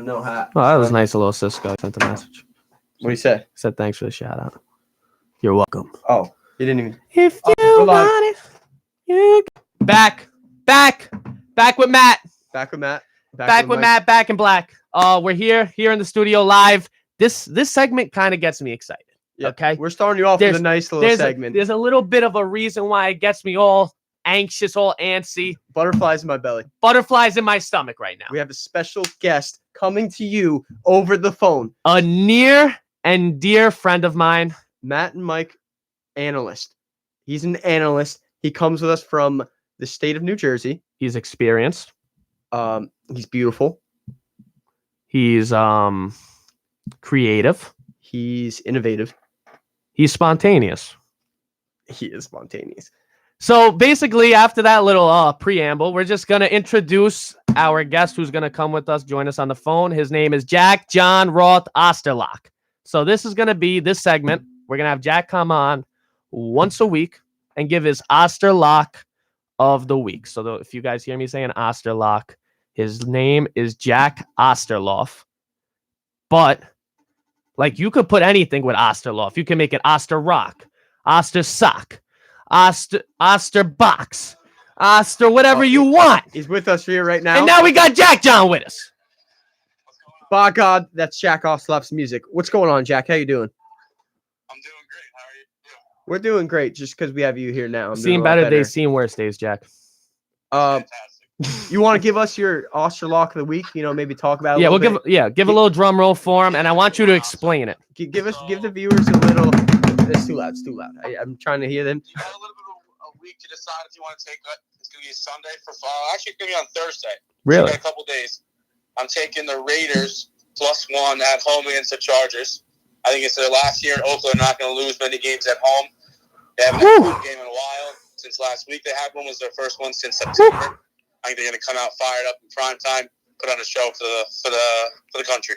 no hat. Oh, that was nice. A little Cisco sent a message. What do you say? Said thanks for the shout out. You're welcome. Oh, you didn't even. If you we're live. want it, you back with Matt. Back with Matt. Back with Mike. Matt. Back in black. We're here in the studio live. This segment kind of gets me excited. Yeah, Okay, we're starting you off with a nice little segment. There's a little bit of a reason why it gets me all anxious, all antsy. Butterflies in my belly. Butterflies in my stomach right now. We have a special guest coming to you over the phone. A near and dear friend of mine. Matt and Mike, analyst. He's an analyst. He comes with us from the state of New Jersey. He's experienced. He's beautiful. He's creative. He's innovative. He's spontaneous. He is spontaneous. So basically, after that little preamble, we're just going to introduce our guest who's going to come with us, join us on the phone. His name is Jack John Roth Osterlock. So this is going to be this segment. We're going to have Jack come on once a week and give his Osterlock of the week. So if you guys hear me saying Osterlock, his name is Jack Osterloff. But like you could put anything with Osterloff. You can make it Oster Rock, Oster Sock, Oster Box, Oster whatever you want. He's with us here right now. And now we got Jack John with us. By God, that's Jack Osterloff's music. What's going on, Jack? How you doing? I'm doing great. How are you doing? We're doing great just because we have you here now. Seen better days, seen worse days, Jack. Fantastic. You want to give us your Osterlock of the week? You know, maybe talk about it. Yeah, give a little drum roll for him, and I want you to explain it. Give the viewers a little. It's too loud. It's too loud. I'm trying to hear them. You got a little bit of a week to decide if you want to take it. It's going to be Sunday for fall. Actually, it's going to be on Thursday. Really? So a couple days. I'm taking the Raiders +1 at home against the Chargers. I think it's their last year in Oakland. They're not going to lose many games at home. They haven't had a good game in a while. Since last week they had one. Was their first one since September. I think they're going to come out fired up in prime time, put on a show for the country.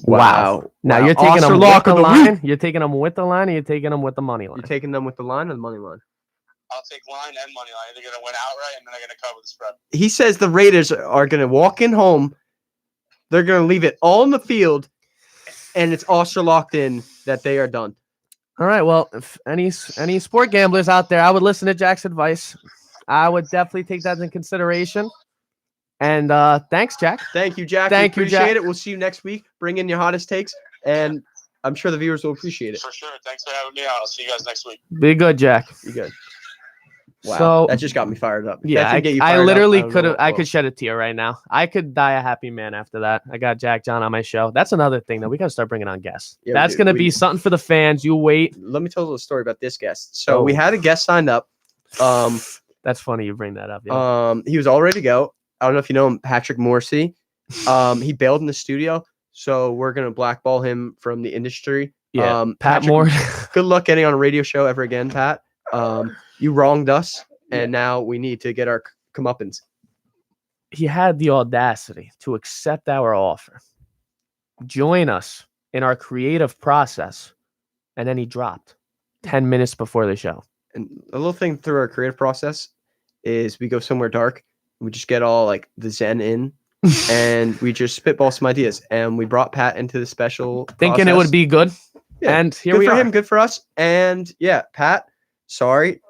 Wow. Now you're taking them with the line. You're taking them with the line, or you're taking them with the money line. You're taking them with the line or the money line? I'll take line and money line. They're going to win outright, and then they're going to cover the spread. He says the Raiders are going to walk in home. They're going to leave it all in the field, and it's Osterlocked in that they are done. All right. Well, if any sport gamblers out there, I would listen to Jack's advice. I would definitely take that into consideration. And thanks, Jack. Thank you, Jack. Thank you, appreciate Jack. it. We'll see you next week. Bring in your hottest takes, and I'm sure the viewers will appreciate it. For sure. Thanks for having me on. I'll see you guys next week. Be good, Jack. You good? Wow, So that just got me fired up. If yeah, that didn't get you I fired up, literally don't could know have. what I will. could shed a tear right now. I could die a happy man after that. I got Jack John on my show. That's another thing that we got to start bringing on guests. Yeah, we That's do. gonna We be do. something for the fans. You wait. Let me tell a little story about this guest. So Oh. we had a guest signed up. That's funny you bring that up. Yeah. He was all ready to go. I don't know if you know him, Patrick Morrissey. He bailed in the studio, so we're gonna blackball him from the industry. Yeah. Pat Patrick, Moore. Good luck getting on a radio show ever again, Pat. You wronged us, and now we need to get our comeuppance. He had the audacity to accept our offer, join us in our creative process, and then he dropped 10 minutes before the show. And a little thing through our creative process is we go somewhere dark. We just get all like the Zen in, and we just spitball some ideas. And we brought Pat into the special, Thinking it would be good. Yeah, And here good we for are. him, good for us. And yeah, Pat, sorry,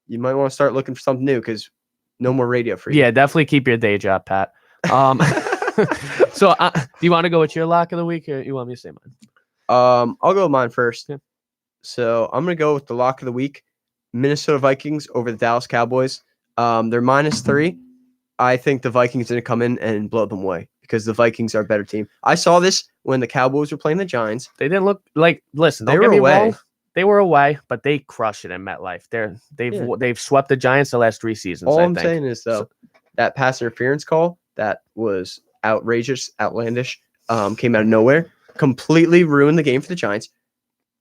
you might want to start looking for something new because no more radio for you. Yeah, definitely keep your day job, Pat. So do you want to go with your lock of the week, or you want me to say mine? I'll go with mine first. Yeah. So I'm gonna go with the lock of the week: Minnesota Vikings over the Dallas Cowboys. They're -3. I think the Vikings are gonna come in and blow them away because the Vikings are a better team. I saw this when the Cowboys were playing the Giants. They didn't look like. Listen, They don't were get me away. wrong. They were away, but they crushed it in MetLife. They've swept the Giants the last 3 seasons. All I I'm think. saying is though, that pass interference call that was outrageous, outlandish, came out of nowhere, completely ruined the game for the Giants.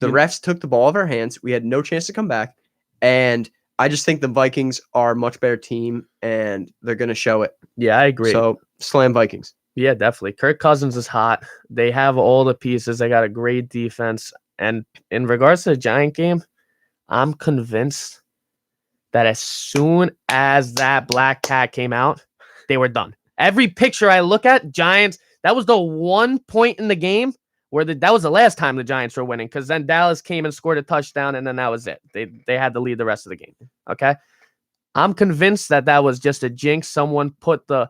The refs took the ball out of our hands. We had no chance to come back, and I just think the Vikings are a much better team, and they're going to show it. Yeah, I agree. So, slam Vikings. Yeah, definitely. Kirk Cousins is hot. They have all the pieces. They got a great defense. And in regards to the Giant game, I'm convinced that as soon as that black cat came out, they were done. Every picture I look at, Giants, That was the one point in the game where that was the last time the Giants were winning, because then Dallas came and scored a touchdown, and then that was it. They had to lead the rest of the game. Okay, I'm convinced that was just a jinx. Someone put the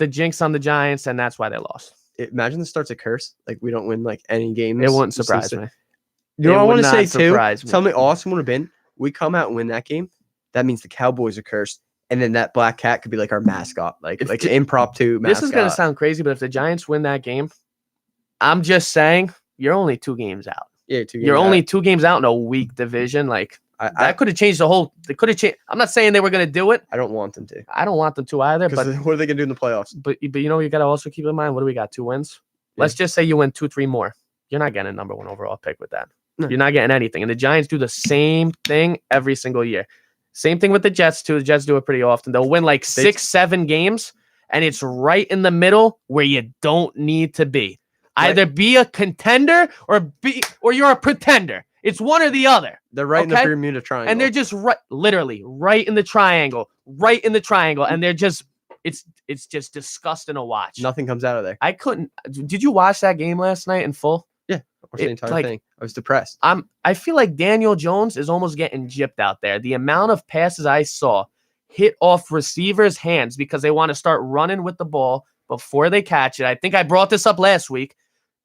jinx on the Giants, and that's why they lost. Imagine this starts a curse. Like we don't win like any games. It wouldn't surprise me. You know what I want to say too? Surprise me. Something awesome would have been we come out and win that game. That means the Cowboys are cursed, and then that black cat could be like our mascot, like an impromptu mascot. This is gonna sound crazy, but if the Giants win that game, I'm just saying you're only 2 games out. Yeah, You're only 2 games out in a weak division. Like that could have changed the whole. They could have changed. I'm not saying they were gonna do it. I don't want them to. I don't want them to either. But What are they gonna do in the playoffs? But you know, you gotta also keep in mind, what do we got? 2 wins. Yeah. Let's just say you win 2-3 more. You're not getting a number 1 overall pick with that. No. You're not getting anything. And the Giants do the same thing every single year. Same thing with the Jets too. The Jets do it pretty often. They'll win like 6-7 games, and it's right in the middle where you don't need to be. Right. Either be a contender or you're a pretender. It's one or the other. They're right in the Bermuda Triangle, And they're just literally right in the triangle, and they're just it's just disgusting to watch. nothing comes out of there. I couldn't. Did you watch that game last night in full? I watched the entire thing. I was depressed. I feel like Daniel Jones is almost getting gypped out there. The amount of passes I saw hit off receivers' hands because they want to start running with the ball before they catch it. I think I brought this up last week.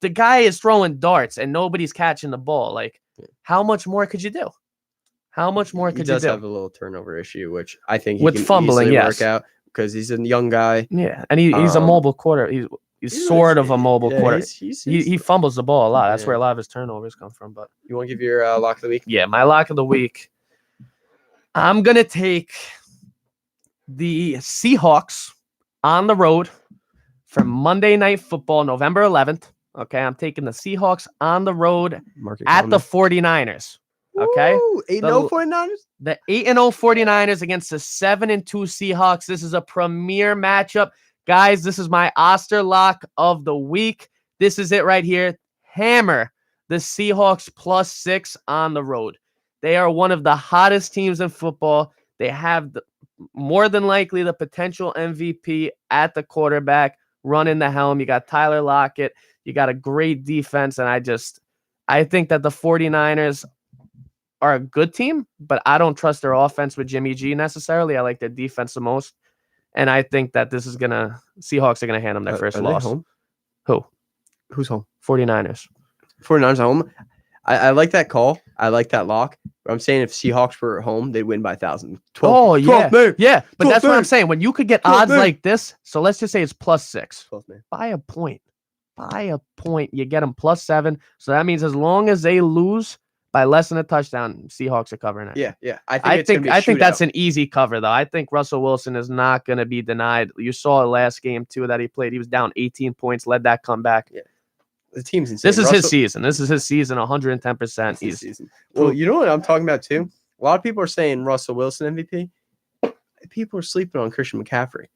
The guy is throwing darts and nobody's catching the ball. Like, how much more could you do? How much more could you do? He does have a little turnover issue, which I think he with can fumbling, easily yes, work out because he's a young guy. Yeah, and he's a mobile quarter. He's sort of a mobile quarter. He fumbles the ball a lot. That's where a lot of his turnovers come from. But you want to give your lock of the week? Yeah, my lock of the week. I'm gonna take the Seahawks on the road for Monday Night Football, November 11th. Okay, I'm taking the Seahawks on the road at the 49ers. Okay, 8-0 49ers. The 8-0 49ers against the 7-2 Seahawks. This is a premier matchup. Guys, this is my Oster lock of the week. This is it right here. Hammer the Seahawks +6 on the road. They are one of the hottest teams in football. They have more than likely the potential MVP at the quarterback running the helm. You got Tyler Lockett. You got a great defense. And I think that the 49ers are a good team, but I don't trust their offense with Jimmy G necessarily. I like their defense the most. And I think that Seahawks are going to hand them their first loss. Home? Who's home? 49ers. 49ers home. I like that call. I like that lock. But I'm saying if Seahawks were at home, they'd win by 1,000. 12, oh, yeah. 12, man. Yeah, but 12, that's what man. I'm saying. When you could get 12, odds man. like this, so let's just say it's +6. 12, man. By a point, you get them +7. So that means as long as they lose by less than a touchdown, Seahawks are covering it. Yeah. I think that's an easy cover, though. I think Russell Wilson is not going to be denied. You saw the last game, too, that he played. He was down 18 points, led that comeback. Yeah. The team's insane. This is his season. 110%. His season. Well, you know what I'm talking about, too? A lot of people are saying Russell Wilson MVP. People are sleeping on Christian McCaffrey.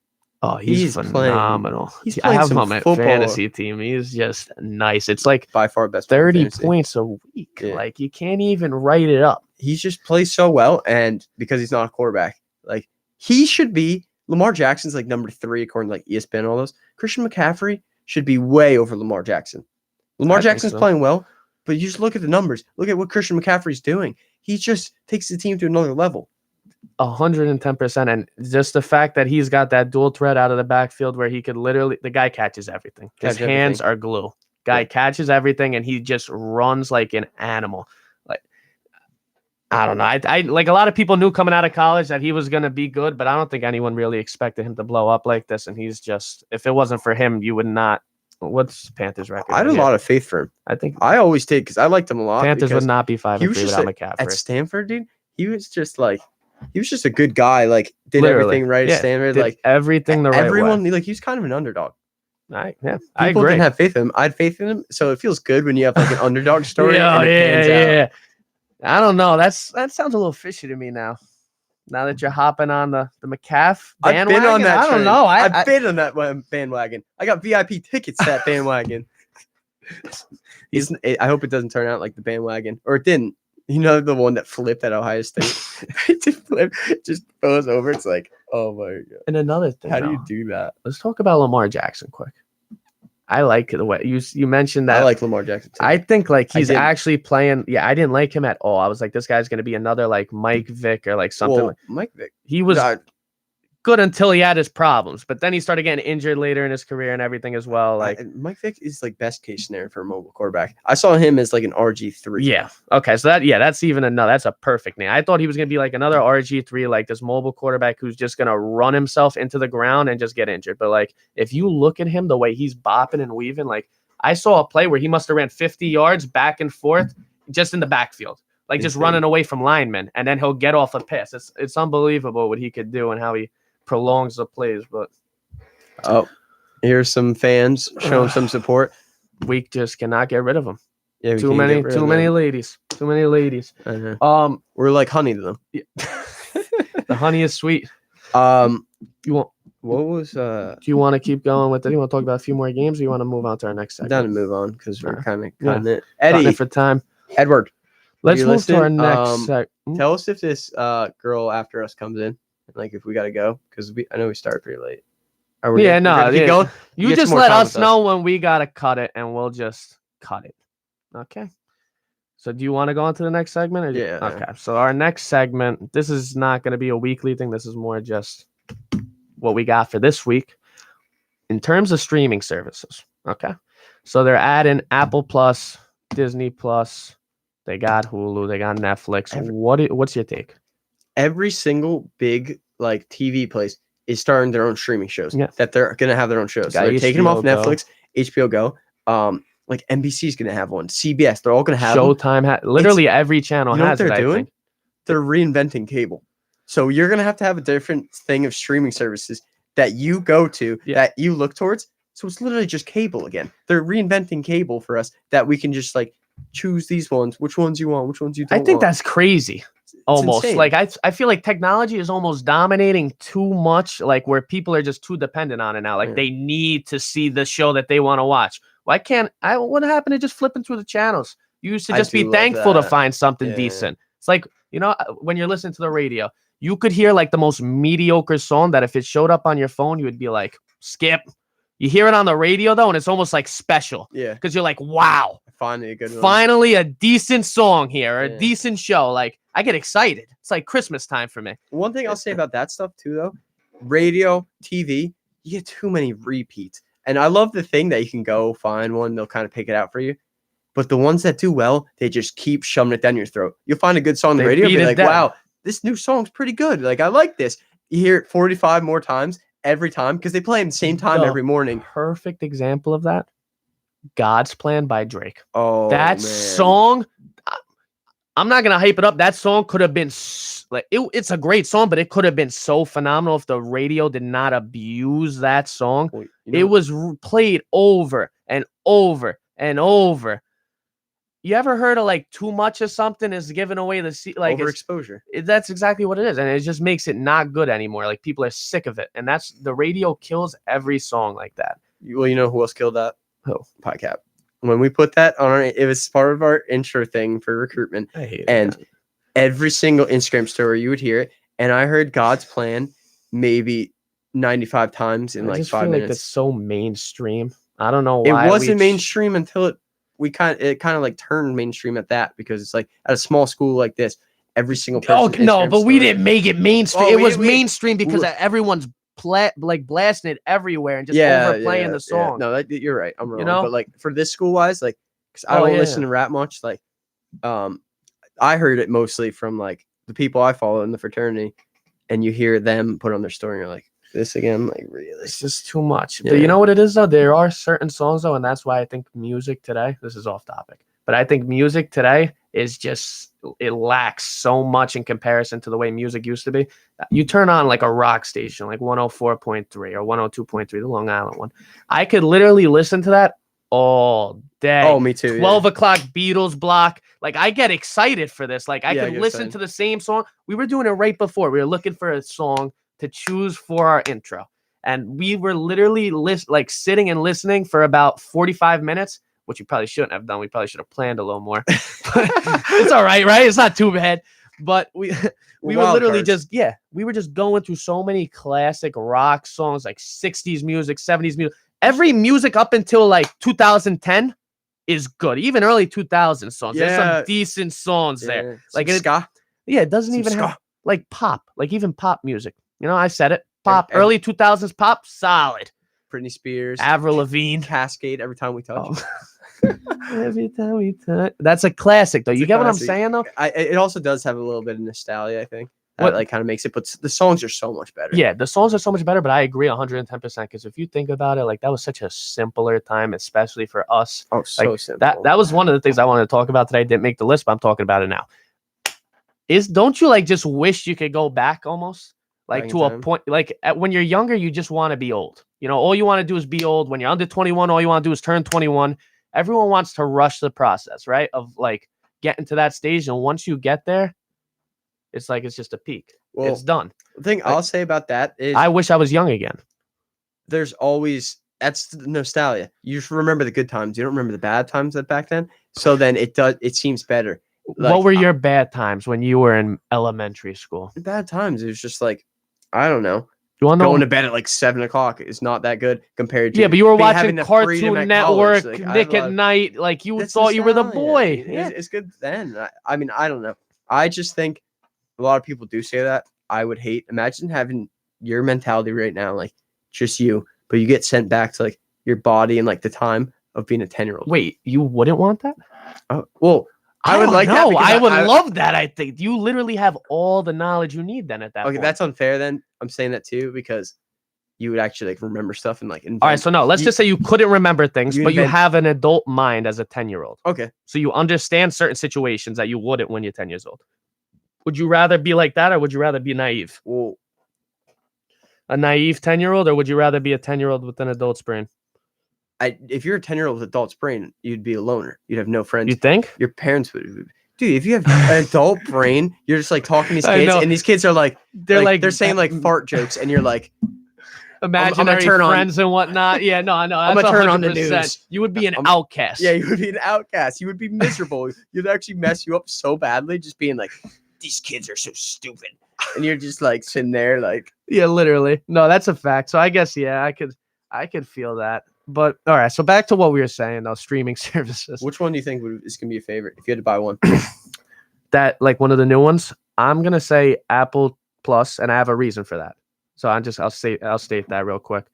Oh, he's phenomenal. I have him on my fantasy team. He's just nice. It's like by far best 30 points a week. Yeah. Like, you can't even write it up. He just plays so well, and because he's not a quarterback, like he should be. Lamar Jackson's like number 3 according to like ESPN and all those. Christian McCaffrey should be way over Lamar Jackson. Lamar Jackson's playing well, but you just look at the numbers. Look at what Christian McCaffrey's doing. He just takes the team to another level. 110%. And just the fact that he's got that dual threat out of the backfield where he could literally, the guy catches everything. His hands are glue. Guy catches everything and he just runs like an animal. Like, I don't know. I like a lot of people knew coming out of college that he was going to be good, but I don't think anyone really expected him to blow up like this. And he's just, if it wasn't for him, you would not. What's Panthers' record? I had a lot of faith for him. I always take, because I liked him a lot. Panthers would not be 5-3 without McCaffrey. At Stanford, dude, he was just a good guy. Like, did everything right at Stanford. Like, everything the right way. Like, he was kind of an underdog. I People agree. didn't have faith in him. I had faith in him. So it feels good when you have like an underdog story. Yeah. I don't know. That sounds a little fishy to me now. Now that you're hopping on the McCaff bandwagon, I've been on that. I don't know. I've been on that bandwagon. I got VIP tickets to that bandwagon. I hope it doesn't turn out like the bandwagon, or it didn't. You know, the one that flipped at Ohio State. It just goes over. It's like, oh my god. And another thing, how do you do that? Let's talk about Lamar Jackson quick. I like the way you mentioned that. I like Lamar Jackson too. I think like I he's didn't. actually playing. Yeah, I didn't like him at all. I was like, this guy's gonna be another like Mike Vick or like something. Well, Mike Vick. He was I- good until he had his problems, but then he started getting injured later in his career and everything as well. Like, Mike Vick is like best case scenario for a mobile quarterback. I saw him as like an RG3. yeah, okay, so that's even another. That's a perfect name. I thought he was gonna be like another RG3, like this mobile quarterback who's just gonna run himself into the ground and just get injured. But like, if you look at him, the way he's bopping and weaving, like I saw a play where he must have ran 50 yards back and forth just in the backfield, like just Insane. running away from linemen, and then he'll get off a pass. It's unbelievable what he could do and how he prolongs the plays. But Oh, here's some fans showing some support. we just cannot get rid of him. Yeah, we Too can't many get rid of ladies. them. Um, We're like honey to them. the honey is sweet. You want? What was Do you want to keep going with it? You want to talk about a few more games, or you want to move on to our next segment? down to move on because we're kind of Yeah. cutting it. Cutting Eddie, it for time. Edward, Let's you move to our listen? next segment. tell us if this girl after us comes in, like if we gotta go because I know we started pretty late. Are we Yeah, gonna- we're no, gonna keep yeah. going? You get some just more let time us with us. know when we gotta cut it, and we'll just cut it. Okay. So, do you want to go on to the next segment? Or Yeah. Okay. So, our next segment. This is not going to be a weekly thing. This is more just what we got for this week in terms of streaming services. Okay. So they're adding Apple Plus, Disney Plus. They got Hulu. They got Netflix. What's your take? Every single big like TV place is starting their own streaming shows. Yeah. That they're gonna have their own shows. So Got they're taking them off HBO Go. Netflix, HBO Go. Like NBC is gonna have one. CBS, they're all gonna have them. Showtime. Literally every channel You know what has they're it, I doing? think. They're reinventing cable. So you're gonna have a different thing of streaming services that you go to, Yeah. that you look towards. So it's literally just cable again. They're reinventing cable for us that we can just like choose these ones, which ones you want, which ones you don't I think want. that's crazy. Almost insane. like I feel like technology is almost dominating too much, like where people are just too dependent on it now. Like Yeah. they need to see the show that they want to watch. Why can't I? What happened to just flipping through the channels? You used to I just be do love thankful to that. find something Yeah. decent. It's like, when you're listening to the radio, you could hear like the most mediocre song that if it showed up on your phone, you would be like, skip. You hear it on the radio though, and it's almost like special Yeah, because you're like, wow. finally a good one. Finally, a decent song here, or a Yeah. decent show. Like, I get excited. It's like Christmas time for me. One thing I'll say about that stuff too, though, radio, TV, you get too many repeats. And I love the thing that you can go find one, they'll kind of pick it out for you. But the ones that do well, they just keep shoving it down your throat. You'll find a good song on the They radio, and beat be it like, down. wow, this new song's pretty good. Like, I like this. You hear it 45 more times every time because they play them the same time No. every morning. Perfect example of that. God's Plan by Drake. Oh, That man. song, I'm not gonna hype it up. That song could have been it's a great song, but it could have been so phenomenal if the radio did not abuse that song. Well, you It know- was played over and over and over. You ever heard of like too much of something is giving away the like it's, overexposure. that's exactly what it is, and it just makes it not good anymore. Like people are sick of it, and that's the radio kills every song like that. Well, you know who else killed that? Who? Podcast. When we put that on it was part of our intro thing for recruitment. I hate And every single Instagram story you would hear it. And I heard God's Plan maybe 95 times in I like just 5 feel like minutes. that's so mainstream. I don't know It why wasn't mainstream until it kind of like turned mainstream at that, because it's like at a small school like this, every single person. Oh no, but we didn't make it mainstream. Oh, It we- was we- mainstream because we- everyone's like blasting it everywhere and just overplaying the song. No, you're right. I'm wrong. know? But like for this school wise, like, because I Oh, don't yeah, listen to rap much. Like, I heard it mostly from like the people I follow in the fraternity, and you hear them put on their story, and you're like, this again, like really? It's just too much. Yeah. But you know what it is though? There are certain songs though, and that's why I think music today. This is off topic, but I think music today is just it lacks so much in comparison to the way music used to be. You turn on like a rock station, like 104.3 or 102.3, the Long Island one. I could literally listen to that all day. Oh, me too. 12 o'clock Beatles block. Like I get excited for this. Like I Yeah, could you're listen saying. to the same song. We were doing it right before. We were looking for a song to choose for our intro. And we were literally like sitting and listening for about 45 minutes, which we probably shouldn't have done. We probably should have planned a little more. But it's all right, right? It's not too bad. But we were Wild literally cards. we were just going through so many classic rock songs, like 60s music, 70s music. every music up until like 2010 is good. Even early 2000 songs. There's Yeah. some decent songs there. Yeah. Like Some it, ska. yeah, it doesn't Some even have ska. like pop, like even pop music. You know, I said it. Pop, Every- early 2000s pop, solid. Britney Spears. Avril Lavigne. Cascade every time we touch. Oh. Every time we touch. That's a classic, though. It's You a get what I'm classic. saying, though? It also does have a little bit of nostalgia, I think. That What- like kind of makes it, but the songs are so much better. Yeah, the songs are so much better, but I agree 110% because if you think about it, like that was such a simpler time, especially for us. Oh, so Like, simple. That was one of the things I wanted to talk about today. I didn't make the list, but I'm talking about it now. Don't you like just wish you could go back almost? Like Back to in a time? point, like when you're younger, you just want to be old. You know, all you want to do is be old. When you're under 21, all you want to do is turn 21. Everyone wants to rush the process, right? Of like getting to that stage. And once you get there, it's like it's just a peak. Well, It's done. the thing I'll say about that is I wish I was young again. there's always that's the nostalgia. You just remember the good times. You don't remember the bad times that back then. So then it seems better. What Like, were your bad times when you were in elementary school? bad times? It was just like I don't know. You want to know? Going to bed at like 7:00 is not that good compared to Yeah, but you were having watching the freedom Cartoon at college. Network, Like, I Nick at love- Night. Like you That's thought you were the nostalgia. boy. It's, Yeah. it's good then. I mean, I don't know. I just think a lot of people do say that. I would hate. Imagine having your mentality right now, like just you, but you get sent back to like your body and like the time of being a 10-year-old. Wait, you wouldn't want that? Well, I would don't like that know. because I would love that. I think you literally have all the knowledge you need then at that Okay, point. that's unfair. Then I'm saying that too because you would actually like remember stuff and like. all right. So no, let's you- just say you couldn't remember things, you but you invent- have an adult mind as a 10-year-old. Okay. So you understand certain situations that you wouldn't when you're 10 years old. Would you rather be like that or would you rather be naive? Well, A naive 10-year-old or would you rather be a 10-year-old with an adult's brain? if you're a 10-year-old with adult's brain, you'd be a loner. You'd have no friends. You think? Your parents would. Dude, if you have an adult brain, you're just like talking to these I kids, know. and these kids are like, They're they're saying like fart jokes, and you're like, imaginary turn on- friends and whatnot. Yeah, no, I know. I'm That's gonna turn on the 100%. news. You would be an I'm- outcast. yeah, you would be an outcast. You would be miserable. You'd actually mess you up so badly, just being like, these kids are so stupid, and you're just like sitting there like, Yeah, literally. No, that's a fact. So I guess yeah, I could feel that. But all right, so back to what we were saying though, streaming services. which one do you think is gonna be a favorite if you had to buy one? That like one of the new ones. I'm gonna say Apple Plus, and I have a reason for that. So I'll state that real quick.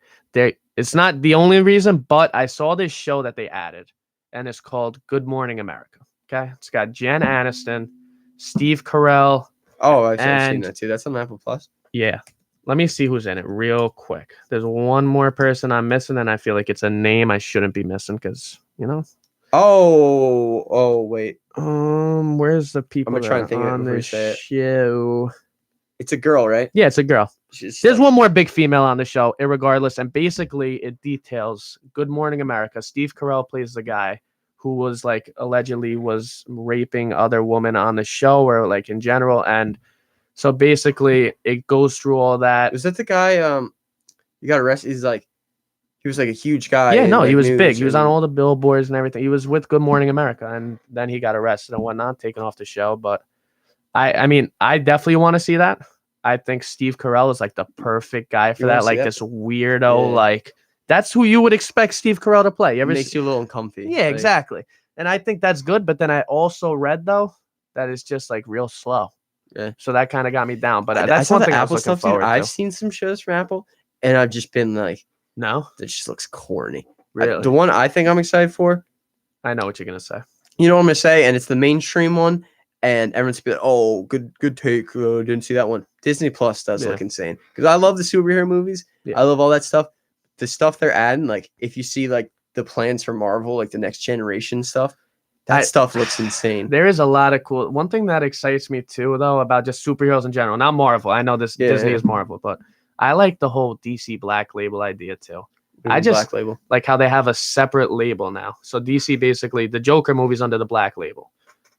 It's not the only reason, but I saw this show that they added, and it's called Good Morning America. Okay, it's got Jen Aniston, Steve Carell. Oh, I've seen And- that too. That's on Apple Plus. Yeah. Let me see who's in it real quick. There's one more person I'm missing, and I feel like it's a name I shouldn't be missing because, you know. Oh, wait, Where's the people gonna try and that think are of it on before you this say it. show? it's a girl, right? Yeah, it's a girl. She's There's like- one more big female on the show, irregardless, and basically it details Good Morning America. Steve Carell plays the guy who was like allegedly was raping other women on the show or like in general, and so basically it goes through all that. Is that the guy? You got arrested. He was like a huge guy. Yeah, in, no, he like, was news big. He was on and- all the billboards and everything. He was with Good Morning America, and then he got arrested and whatnot, taken off the show. But I mean, I definitely want to see that. I think Steve Carell is like the perfect guy for You wanna that. see Like that? this weirdo, Yeah. like that's who you would expect Steve Carell to play. You It ever makes you a little uncomfy. Yeah, like- exactly. And I think that's good. But then I also read though that it's just like real slow. Yeah. So that kind of got me down. But I that's saw one the thing I was Apple looking stuff, dude. forward I've to. seen some shows from Apple, and I've just been like, No, that just looks corny. really. The one I think I'm excited for, I know what you're gonna say. you know what I'm gonna say, and it's the mainstream one, and everyone's gonna be like, "Oh, good take." Didn't see that one. Disney Plus does Yeah. look insane because I love the superhero movies. Yeah. I love all that stuff. The stuff they're adding, like if you see like the plans for Marvel, like the next generation stuff, that stuff looks insane. There is a lot of cool. One thing that excites me too, though, about just superheroes in general, not Marvel. I know this Yeah, Disney yeah. is Marvel, but I like the whole DC Black Label idea too. I just- Black Label. Like how they have a separate label now. So DC basically, the Joker movie's under the Black Label,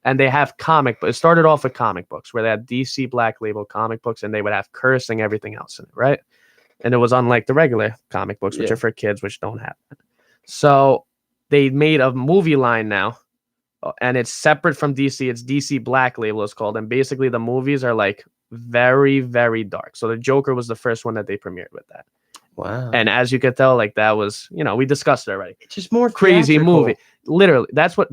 and they have comic. But it started off with comic books where they had DC Black Label comic books, and they would have cursing everything else in it, right? And it was unlike the regular comic books, which Yeah. are for kids, which don't have it. So they made a movie line now, and it's separate from DC. It's DC Black Label, it's called, and basically the movies are like very, very dark. So the Joker was the first one that they premiered with that, Wow. And as you could tell, like that was, we discussed it already. It's just more Crazy theatrical. movie. Literally, that's what.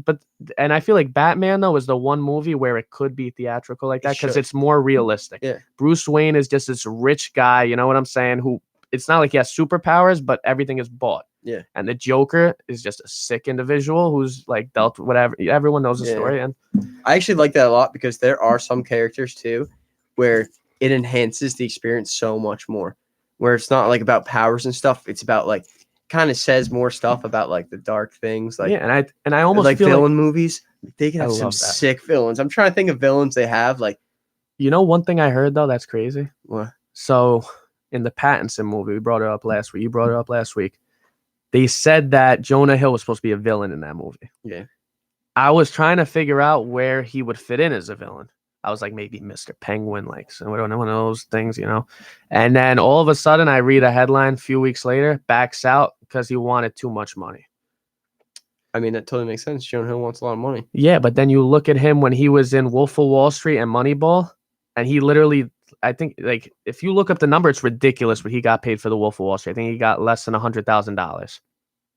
And I feel like Batman though is the one movie where it could be theatrical like that because should. it's more realistic. Yeah. Bruce Wayne is just this rich guy. You know what I'm saying? Who it's not like he has superpowers, but everything is bought. Yeah. And the Joker is just a sick individual who's like dealt with whatever. Everyone knows the Yeah. story. And I actually like that a lot because there are some characters too where it enhances the experience so much more. Where it's not like about powers and stuff. It's about like kind of says more stuff about like the dark things. Like yeah, and I almost like feel villain like, movies. They can I have some love that. sick villains. I'm trying to think of villains they have. Like one thing I heard though that's crazy. what? So in the Pattinson movie, we brought it up last week. You brought it up last week. They said that Jonah Hill was supposed to be a villain in that movie. Yeah. I was trying to figure out where he would fit in as a villain. I was like, maybe Mr. Penguin, like so one of those things, And then all of a sudden, I read a headline a few weeks later, backs out because he wanted too much money. I mean, that totally makes sense. Jonah Hill wants a lot of money. Yeah, but then you look at him when he was in Wolf of Wall Street and Moneyball, and he literally, I think, like, if you look up the number, it's ridiculous what he got paid for the Wolf of Wall Street. I think he got less than $100,000,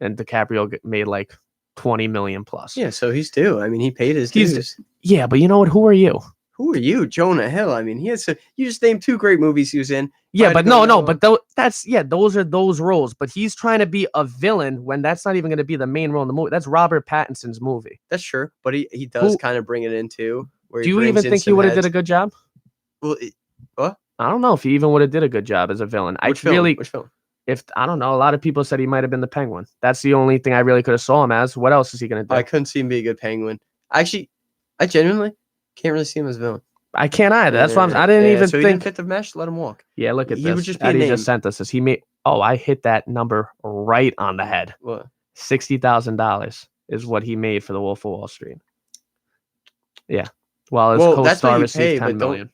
and DiCaprio made like 20 million plus. Yeah, so he's due. I mean, he paid his He's- dues. Yeah, but you know what? Who are you? Who are you, Jonah Hill? I mean, you just named 2 great movies he was in. Yeah, Might but have gone no, that but those are those roles. But he's trying to be a villain when that's not even going to be the main role in the movie. That's Robert Pattinson's movie. That's true, but he does Who- kind of bring it in too. Where Do you even think he would have did a good job? Well, I don't know if he even would have did a good job as a villain. which film? Really, Which film? if I don't know, a lot of people said he might have been the Penguin. That's the only thing I really could have saw him as. What else is he going to do? I couldn't see him be a good Penguin. Actually, I genuinely can't really see him as a villain. I can't either. That's why I didn't even so he think. didn't fit the mesh. Let him walk. Yeah, look at he this. would just be a Eddie name. just sent us this. He made. Oh, I hit that number right on the head. What? $60,000 is what he made for the Wolf of Wall Street. Yeah. While his Well, that's what co-star you received pay, but 10 million.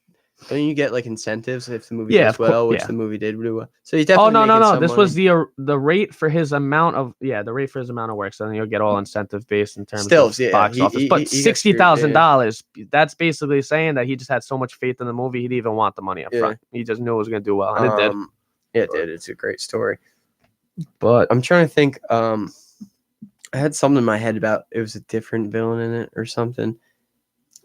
Don't you get like incentives if the movie Yeah, does of course, well, which yeah. the movie did really well? So he's Oh definitely no. making This some was money. the rate for his amount of work. So then you'll get all incentive based in terms Still, of yeah, box he- office. he- But he got screwed, $60,000. That's basically saying that he just had so much faith in the movie he didn't even want the money up Yeah. front. He just knew it was going to do well, and it did. Yeah, it did. It's a great story. But I'm trying to think. I had something in my head about it was a different villain in it or something.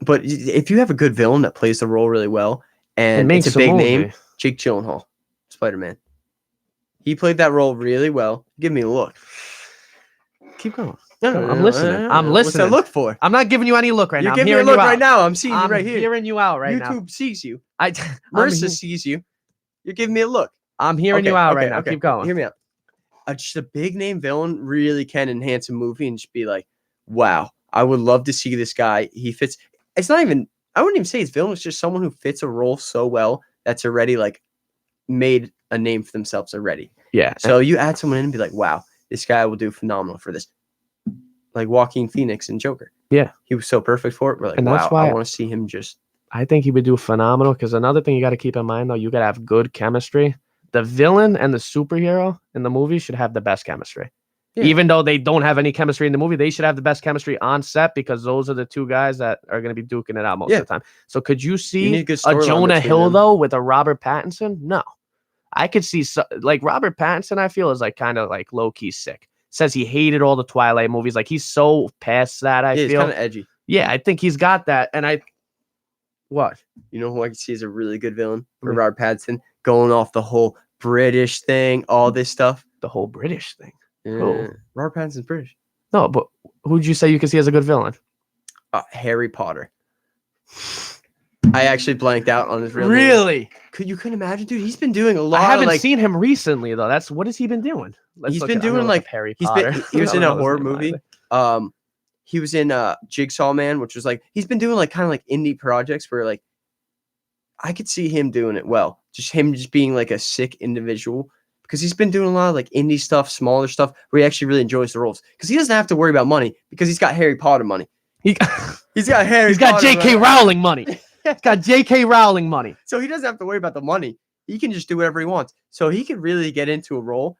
But if you have a good villain that plays the role really well, it and makes it's a big movie. name, Jake Gyllenhaal, Spider-Man. He played that role really well. Give me a look. Keep going. No, I'm listening. I'm What's listening. that look for? I'm not giving you any look right You're now. I'm giving me a hearing look you out. right now. I'm seeing you I'm right here. hearing you out right now. YouTube sees you. I'm Marissa sees you. You're giving me a look. hearing you out right now. Keep going. Hear me out. Just a big name villain really can enhance a movie and just be like, wow, I would love to see this guy. He fits. It's not even, I wouldn't even say he's villain. It's just someone who fits a role so well that's already like made a name for themselves already. Yeah. So you add someone in and be like, wow, this guy will do phenomenal for this. Like Joaquin Phoenix and Joker. Yeah. He was so perfect for it. We're like, And wow, that's why I want to see him just. I think he would do phenomenal because another thing you got to keep in mind, though, you got to have good chemistry. The villain and the superhero in the movie should have the best chemistry. Yeah. Even though they don't have any chemistry in the movie, they should have the best chemistry on set because those are the two guys that are going to be duking it out most Yeah. of the time. So could you You see need a good a storyline Jonah between Hill, them. though, with a Robert Pattinson? No. I could see, like, Robert Pattinson, I feel, is like kind of like low-key sick. Says he hated all the Twilight movies. Like, he's so past that, I Yeah, he's feel. kind of edgy. Yeah, I think he's got that. And what? You know who I can see is a really good villain for Who? Robert Pattinson, going off the whole British thing, all this stuff. The whole British thing. Yeah. Robert Pattinson's British. No, but who'd you say you could see as a good villain? Harry Potter. I actually blanked out on his real name. You couldn't imagine, dude? He's been doing a lot. I haven't of, like, seen him recently though. That's what has he been doing? He's look been I'm gonna doing, look like- up Harry he's Potter. been. He was I in don't a know his horror name movie. either. He was in Jigsaw Man, which was like he's been doing like kind of like indie projects where like I could see him doing it well. Just him just being like a sick individual because he's been doing a lot of like indie stuff, smaller stuff where he actually really enjoys the roles because he doesn't have to worry about money because he's got Harry Potter money. He, He's got Harry. he's got Potter J.K. money. Rowling money. He's got J.K. Rowling money. So he doesn't have to worry about the money. He can just do whatever he wants. So he could really get into a role.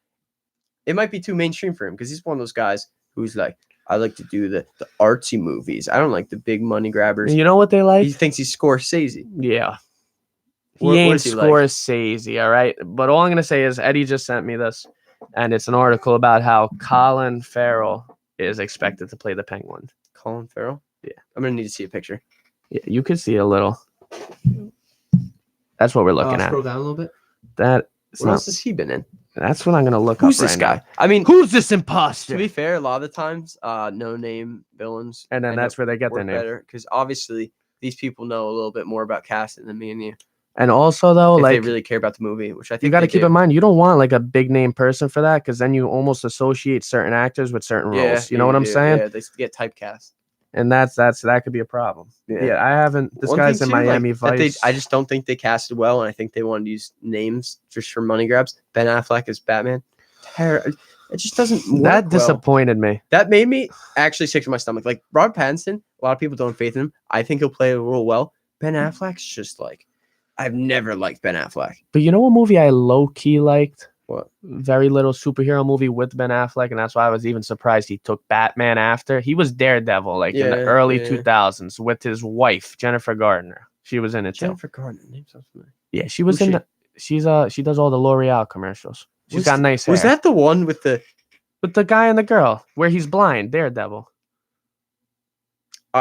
It might be too mainstream for him because he's one of those guys who's like, I like to do the artsy movies. I don't like the big money grabbers. You know what they like? He thinks he's Scorsese. Yeah. He What ain't is he like? Scorsese, all right? But all I'm going to say is Eddie just sent me this, and it's an article about how Colin Farrell is expected to play the Penguin. Colin Farrell? Yeah. I'm going to need to see a picture. Yeah, you could see a little. That's what we're looking at. Scroll down a little bit. That What else has he been in? That's what I'm going to look Who's up this right guy? now. I mean, Who's this to imposter? be fair, a lot of the times, no-name villains. And then end that's up where they get their work name. better because obviously these people know a little bit more about casting than me and you. And also, though, If like, they really care about the movie, which I think you got to they keep do. in mind, you don't want like a big name person for that because then you almost associate certain actors with certain roles. You know what I'm do. saying? Yeah, they get typecast. And that could be a problem. Yeah, I haven't. This One guy's thing in too, Miami that Vice. I just don't think they casted well, and I think they wanted to use names just for money grabs. Ben Affleck as Batman. It just doesn't work that well. disappointed me. That made me actually sick to my stomach. Like Robert Pattinson, a lot of people don't have faith in him. I think he'll play the role well. Ben Affleck's just like, I've never liked Ben Affleck. But you know what movie I low key liked? What? Very little superhero movie with Ben Affleck, and that's why I was even surprised he took Batman after. He was Daredevil, like in the early 2000s, with his wife Jennifer Gardner. She was in it too. Jennifer Gardner, name sounds familiar. Yeah, she was Who's in. She does all the L'Oreal commercials. She's got nice hair. Was that the one with the? With the guy and the girl where he's blind? Daredevil.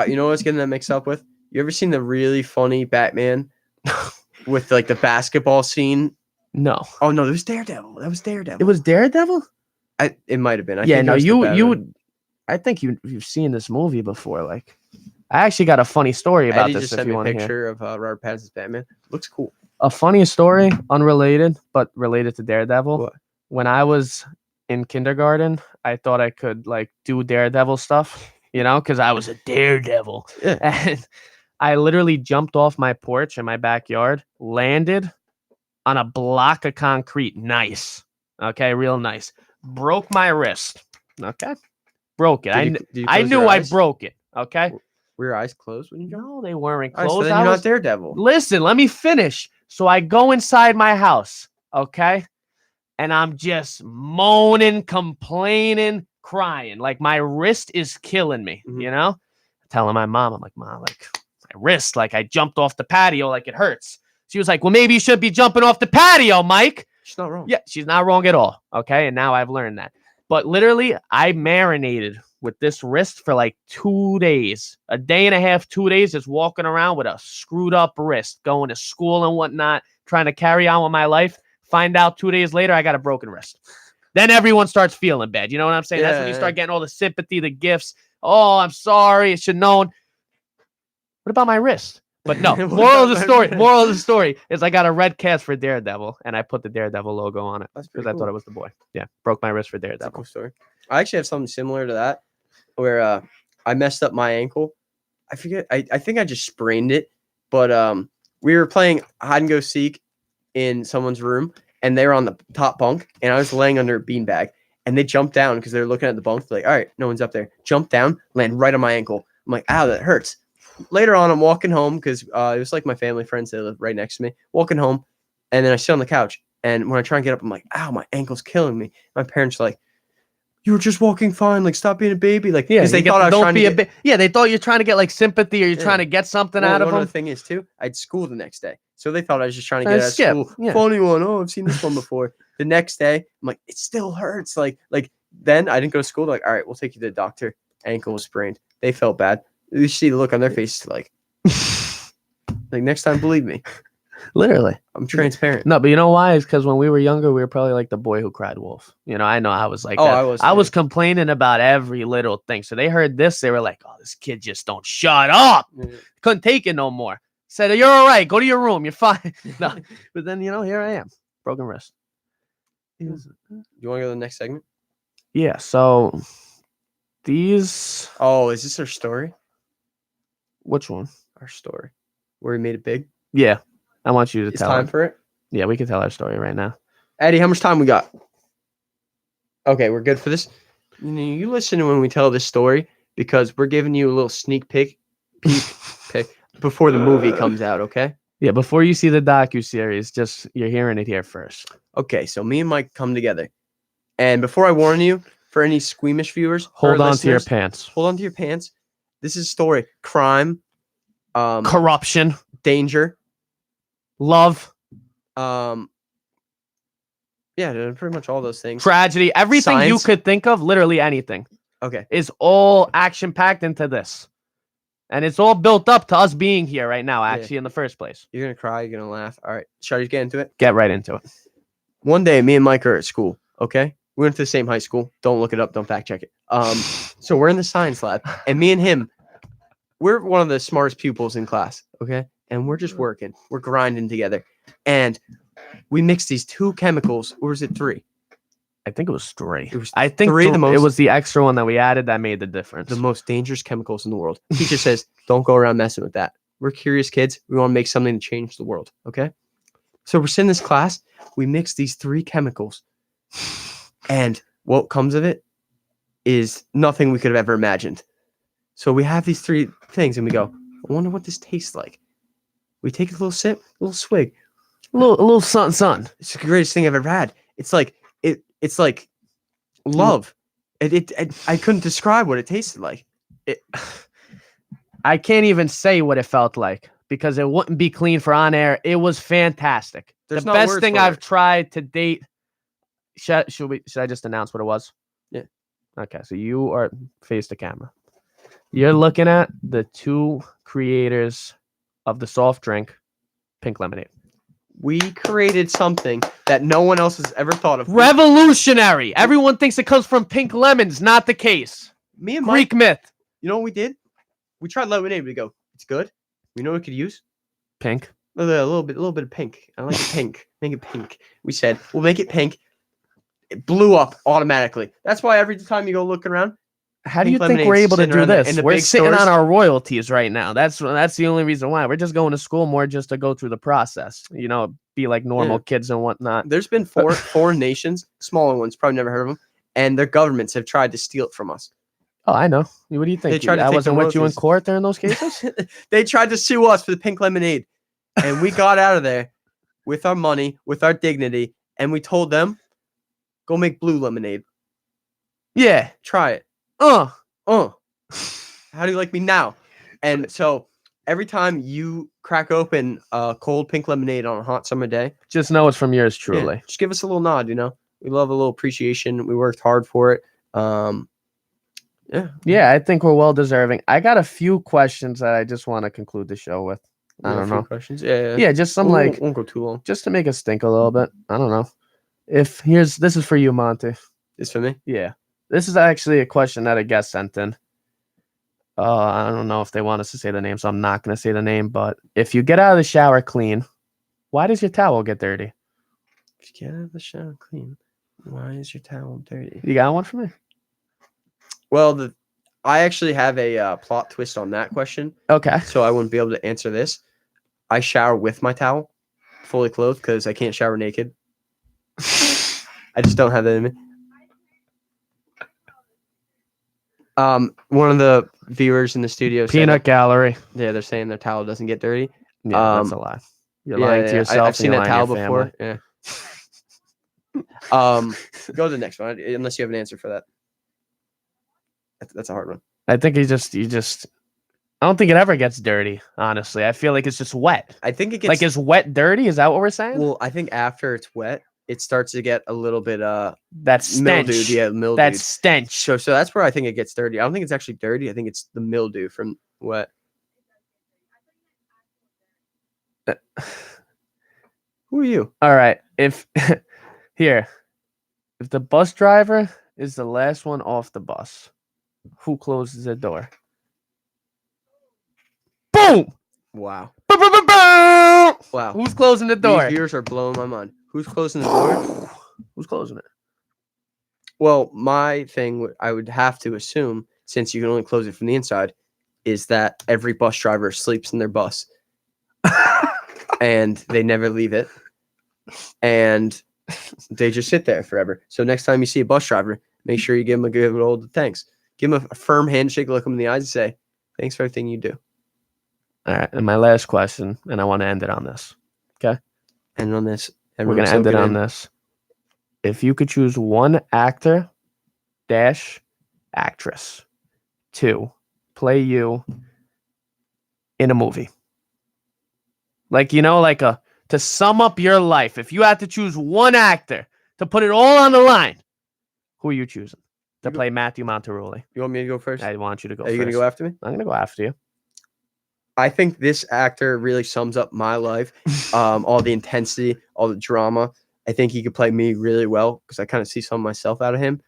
You know what I was getting that mixed up with? You ever seen the really funny Batman with like the basketball scene? No. Oh no, it was Daredevil. That was Daredevil. It was Daredevil? It might have been. Yeah, no, I think you've seen this movie before. Like, I actually got a funny story about Eddie this. just If sent you me a want to hear picture of Robert Pattinson's Batman. Looks cool. a funny story, unrelated but related to Daredevil. What? When I was in kindergarten, I thought I could like do Daredevil stuff, you know, because I was a daredevil. Yeah. And I literally jumped off my porch in my backyard, landed on a block of concrete. Nice. Okay, real nice. Broke my wrist. Okay. Broke it. Did you I close knew your I eyes? broke it. Okay. Were your eyes closed when you jumped? No, they weren't All right, closed. so then I you're was- not Daredevil. Listen, let me finish. So I go inside my house, okay? And I'm just moaning, complaining, crying. Like my wrist is killing me, Mhm. you know? Telling my mom, I'm like, Mom, like my wrist, like I jumped off the patio, like it hurts. She was like, well, maybe you should be jumping off the patio, Mike. She's not wrong. Yeah, she's not wrong at all. Okay. And now I've learned that. But literally, I marinated with this wrist for like 2 days, a day and a half, 2 days, just walking around with a screwed up wrist, going to school and whatnot, trying to carry on with my life. Find out 2 days later, I got a broken wrist. Then everyone starts feeling bad. You know what I'm saying? That's when you Yeah. start getting all the sympathy, the gifts. Oh, I'm sorry. I should known. What about my wrist? But no, What moral of about the my story. wrist? Moral of the story is I got a red cast for Daredevil, and I put the Daredevil logo on it That's because pretty I cool. thought it was the boy. Yeah, broke my wrist for That's a Daredevil. cool story. I actually have something similar to that where I messed up my ankle. I forget. I think I just sprained it, but we were playing hide and go seek in someone's room, and they were on the top bunk, and I was laying under a beanbag, and they jumped down because they were looking at the bunk. They're like, all right, no one's up there. Jump down, land right on my ankle. I'm like, ow, that hurts. Later on, I'm walking home because it was like my family friends that live right next to me. Walking home, and then I sit on the couch, and when I try and get up, I'm like, ow, my ankle's killing me. My parents are like, you were just walking fine. Like, stop being a baby. Like, Yeah, because they thought I was don't trying be to a bit. Yeah, they thought you're trying to get like sympathy or you're Yeah. trying to get something Well, out of one them. the thing is too, I had school the next day, so they thought I was just trying to get out of Skip, school. yeah. Funny one. Oh, I've seen this one before. The next day, I'm like, it still hurts. Like then I didn't go to school. They're like, all right, we'll take you to the doctor. Ankle was sprained. They felt bad. You see the look on their face, like next time, believe me, Literally. I'm transparent. No, but you know why? It's because when we were younger, we were probably like the boy who cried wolf. You know, I know I was like Oh, that. I was too. complaining about every little thing. So they heard this, they were like, oh, this kid just don't shut up. Couldn't take it no more. Said, you're all right. Go to your room. You're fine. No. But then, you know, here I am. Broken wrist. You want to go to the next segment? Yeah. So these, Oh, is this our story? which one? Our story, where we made it big. Yeah. I want you to It's tell time it. for it. Yeah, we can tell our story right now. Eddie, how much time we got? Okay, we're good for this. You listen to when we tell this story because we're giving you a little sneak peek before the movie comes out, okay? Yeah, before you see the docuseries, just you're hearing it here first. Okay, so me and Mike come together. And before I warn you, for any squeamish viewers, Hold or on to your listeners, pants. hold on to your pants. This is a story. Crime, Corruption. danger, Love, Yeah, pretty much all those things. tragedy, everything you Science. could think of, literally anything, Okay. is all action packed into this. And it's all built up to us being here right now, actually, in the first place. You're gonna cry. You're gonna laugh. All right. Shall we get into it? Get right into it. One day, me and Mike are at school. Okay. We went to the same high school. Don't look it up. Don't fact check it. So we're in the science lab, and me and him, we're one of the smartest pupils in class. Okay. And we're just working. We're grinding together, and we mixed these two chemicals. Or was it three? I think it was three. It was I think three of the it most- was the extra one that we added that made the difference. The most dangerous chemicals in the world. Teacher says, don't go around messing with that. We're curious kids. We want to make something to change the world. Okay. So we're sitting in this class. We mix these three chemicals. And what comes of it is nothing we could have ever imagined. So we have these three things and we go, I wonder what this tastes like. We take a little sip, a little swig. a little something. It's the greatest thing I've ever had. It's like it's like love. I couldn't describe what it tasted like. I can't even say what it felt like because it wouldn't be clean for on air. It was fantastic. There's the not best words thing for I've it. tried to date. Should I just announce what it was? Yeah. Okay, so you are face the camera. You're looking at the two creators of the soft drink, Pink Lemonade. We created something that no one else has ever thought of. Revolutionary. Everyone thinks it comes from pink lemons. Not the case. Me and Mike, Greek myth. you know what we did? We tried lemonade. We go, it's good. We know what we could use Pink. a little bit of pink. I like it pink. Make it pink. We said we'll make it pink. It blew up automatically. That's why every time you go looking around, How do you Pink think we're lemonade's able to sitting do around this? in the We're big sitting stores. on our royalties right now. That's the only reason why. We're just going to school more just to go through the process. You know, be like normal kids and whatnot. there's been foreign nations, smaller ones, probably never heard of them, and their governments have tried to steal it from us. Oh, I know. What do you think? tried to I take the wasn't with you in royalties. court during those cases? They tried to sue us for the pink lemonade, and we got out of there with our money, with our dignity, and we told them, go make blue lemonade. Yeah. Try it. How do you like me now? And so every time you crack open a cold pink lemonade on a hot summer day, Just know it's from yours yeah, truly. just give us a little nod. We love a little appreciation. We worked hard for it. Yeah. Yeah, I think we're well deserving. I got a few questions that I just want to conclude the show with. I You got don't a few know. questions. Yeah. Yeah, just some like won't go too long. just to make us think a little bit. I don't know. This is for you, Monty. It's for me. Yeah. This is actually a question that a guest sent in. I don't know if they want us to say the name, so I'm not going to say the name. But if you get out of the shower clean, why does your towel get dirty? If you get out of the shower clean, why is your towel dirty? You got one for me? Well, I actually have a plot twist on that question, Okay. so I wouldn't be able to answer this. I shower with my towel, fully clothed, because I can't shower naked. I just don't have that in me. One of the viewers in the studio said, Peanut gallery. yeah, they're saying their towel doesn't get dirty. Yeah, that's a lie. You're Yeah, lying yeah, to yourself. I've seen and that you're lying towel to your before. family. Yeah. Go to the next one, unless you have an answer for that. That's a hard one. I think you just. I don't think it ever gets dirty. Honestly, I feel like it's just wet. I think it gets Like, is wet dirty? Is that what we're saying? well. I think after it's wet, it starts to get a little bit That's stench. mildewed. Yeah, mildewed. That's stench. So that's where I think it gets dirty. I don't think it's actually dirty. I think it's the mildew from wet. Who are you? All right. If here, if the bus driver is the last one off the bus, who closes the door? Boom! Wow. Boom, boom, boom, boom! Wow. Who's closing the These door? viewers are blowing my mind. Who's closing the door? Who's closing it? Well, my thing, I would have to assume, since you can only close it from the inside, is that every bus driver sleeps in their bus and they never leave it. And they just sit there forever. So next time you see a bus driver, make sure you give him a good old thanks. Give him a firm handshake, look him in the eyes, and say, thanks for everything you do. All right. And my last question, and I want to end it on this. And on this, We're going to end it on this. If you could choose one actor dash actress to play you in a movie, like, like a to sum up your life, if you had to choose one actor to put it all on the line, who are you choosing to play Matthew Monterulli? You want me to go first? I want you to go Are you first. going to go after me? I'm going to go after you. I think this actor really sums up my life. All the intensity, all the drama. I think he could play me really well because I kind of see some of myself out of him.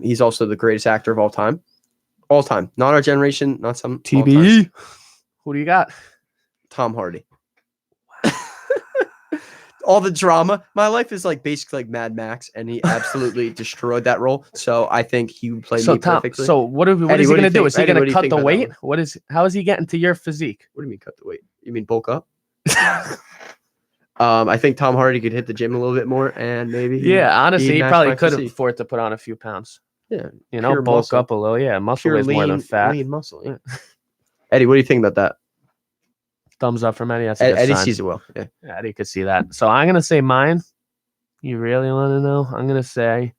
He's also the greatest actor of all time. All time. Not our generation, not some. all time. TBE. Who do you got? Tom Hardy. All the drama. My life is like basically like Mad Max, and he absolutely destroyed that role. So I think he would play me perfectly. So what is Eddie, he what do going to you do? think? Is he Eddie, going what do to you cut think the about that weight? one? How is he getting to your physique? What do you mean cut the weight? You mean bulk up? I think Tom Hardy could hit the gym a little bit more, and maybe Yeah, honestly, he match probably my could physique. afford to put on a few pounds. Yeah, You know, pure bulk muscle. up a little. Yeah, muscle pure weighs more than fat. lean muscle. Yeah. Eddie, what do you think about that? Thumbs up from Eddie. That's a good Eddie sign. sees it well. Yeah. Yeah, Eddie could see that. So I'm gonna say mine. You really want to know? I'm gonna say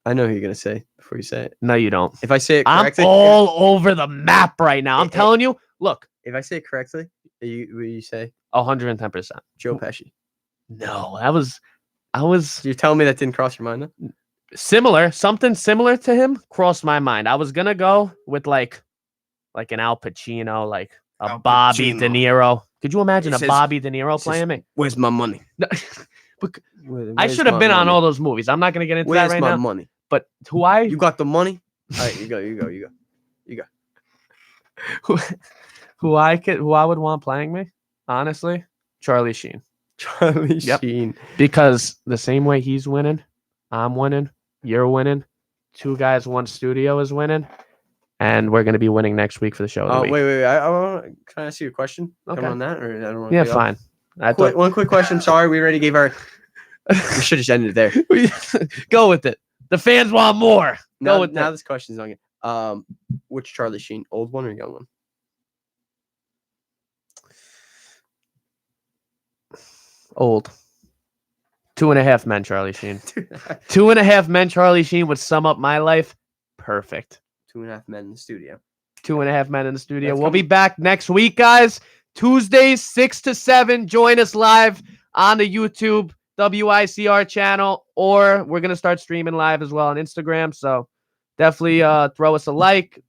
I know who you're gonna say before you say it. no. You don't. If I say it I'm correctly, all over the map right now. I'm telling you. Look, if I say it correctly, will you say 110%. Joe Pesci? No, I was You're telling me that didn't cross your mind, though? similar. Something similar to him crossed my mind. I was gonna go with like an Al Pacino, like a Al Bobby Pacino. De Niro. Could you imagine It a says- Bobby De Niro it says- playing me? Where's my money? No, I Where's should have my been on money? all those movies. I'm not gonna get into Where's that right my now. money? But who You got the money? All right, you go. who I would want playing me, honestly, Charlie Sheen. Charlie Yep. Sheen. Because the same way he's winning, I'm winning, you're winning, two guys, one studio is winning, and we're gonna be winning next week for the show of the Oh, week. wait. Can I ask you a question? Okay. Come on that, or I don't want. Yeah, fine. I thought One quick question. Sorry, we already gave our. We should have ended it there. go with it. The fans want more. Now, with now that. this question's on you. Which Charlie Sheen, old one or young one? Old. 2.5 Men, Charlie Sheen. 2.5 Men, Charlie Sheen would sum up my life. Perfect. 2.5 Men in the studio. 2.5 Men in the studio. That's We'll be coming. back next week, guys. Tuesdays, 6 to 7. Join us live on the YouTube WICR channel, or we're going to start streaming live as well on Instagram. So definitely throw us a like,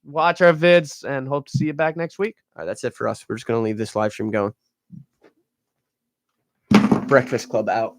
watch our vids, and hope to see you back next week. All right, that's it for us. We're just going to leave this live stream going. Breakfast Club out.